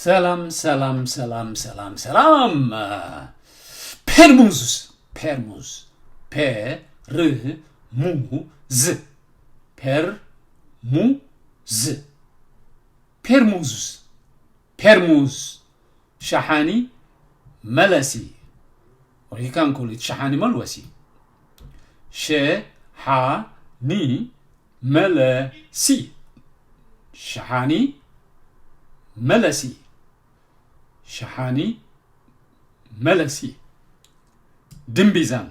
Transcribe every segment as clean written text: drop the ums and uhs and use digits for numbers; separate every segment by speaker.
Speaker 1: ሰላም ሰላም ሰላም ሰላም ሰላም ፔርሙዝ ፔርሙዝ ፔርሙዝ ፔርሙዝ ፔርሙዝ ፔርሙዝ شحاني ملسي وهيكان كل شحاني ملوسي شحاني ملسي شحاني ملسي شحاني ملسي دمبيزان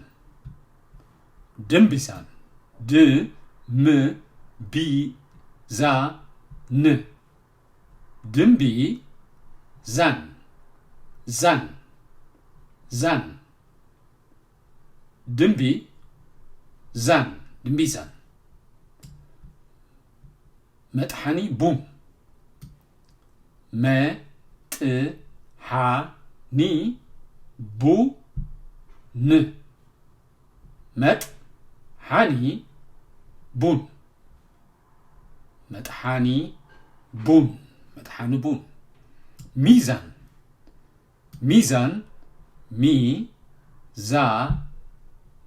Speaker 1: دمبيزان د م بي زا ن دمبي زان زان زان دمبي زان دمبيزان مطحني بوم مطحني بو ن مطحني بون مطحني بون مطحني بون ميزان ميزان مي زا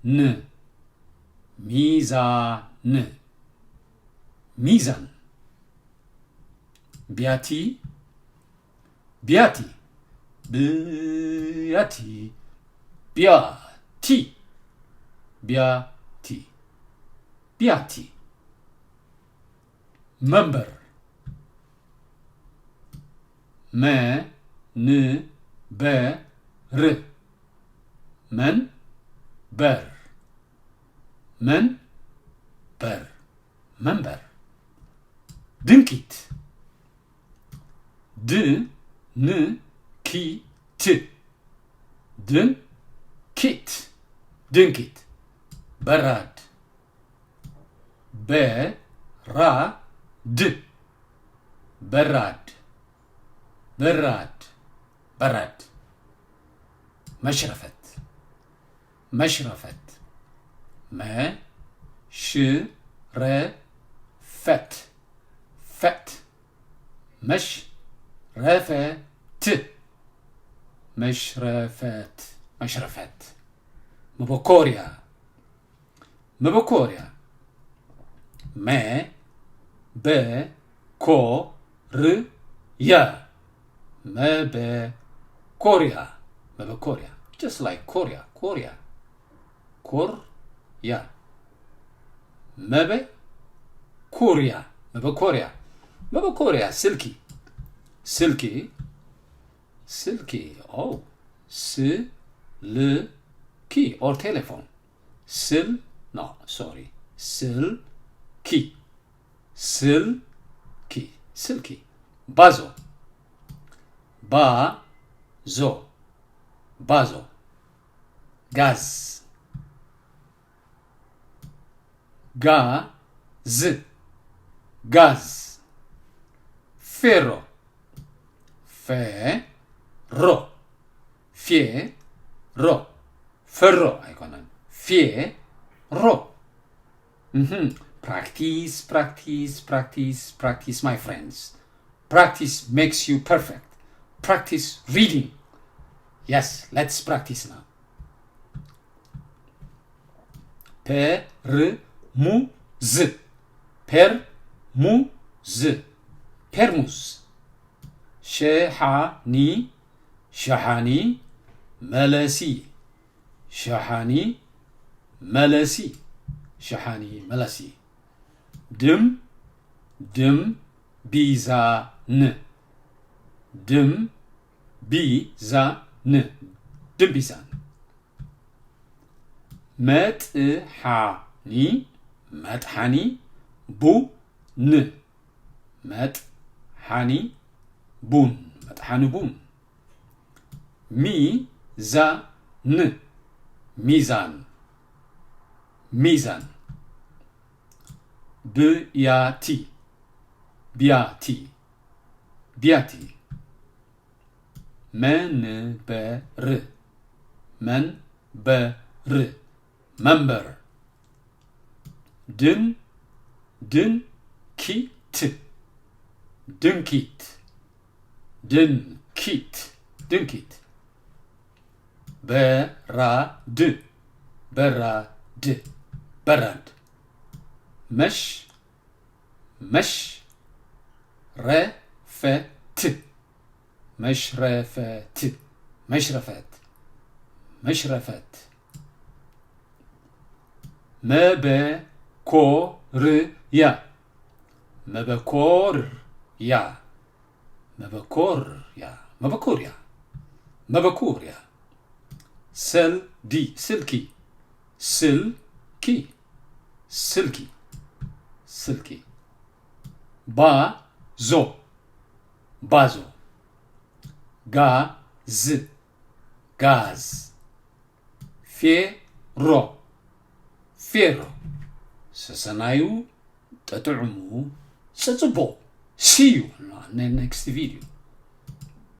Speaker 1: ن ميزان ميزان بياتي بياتي بياتي بياتي بياتي بياتي منبر ما ن ب ر من بر من بر منبر دنكيت د ن كي ت دن كيت دنكيت براد ب را د براد براد براد مشرفت مشرفت ما ش ر فت فت مش رفت مشرفت مشرفت مبكوريا مبكوريا ما ب كو ر يا ما ب كوريا ما ب كوريا just like Korea Korea كوريا ما ب كوريا ما ب كوريا ما ب كوريا سلكي سلكي سلكي oh سلكي or telephone سل no sorry سلكي سلكي سلكي بازو بازو بازو غاز غاز غاز فيرو فيرو فيرو فرو ايكونن فيرو practice practice practice practice my friends practice makes you perfect practice reading yes let's practice now permuz permuz permuz شحاني شحاني ملسي شحاني ملسي شحاني ملسي دم دم بيزان دم بيزان دم بيزان مطحني مطحني بو ن مطحني بون مطحني بون ميزان ميزان ميزان بياتي بياتي بياتي منبر منبر منبر دن كيت دنكيت دن ድንኪት ድንኪት በራድ በራድ በራድ መሽ መሽ ረፈት መሽረፈት መሽረፈት መሽረፈት መበኮርያ መበኮርያ መበኮርያ መበኮርያ መበኮርያ ሰልዲ ስልኪ ስልኪ ስልኪ ስልኪ ባዞ ባዞ ጋዝ ጋዝ ፌሮ ፌሮ ሰሰናዩ ተጥዕሙ ጽጽቦ See you in the next video.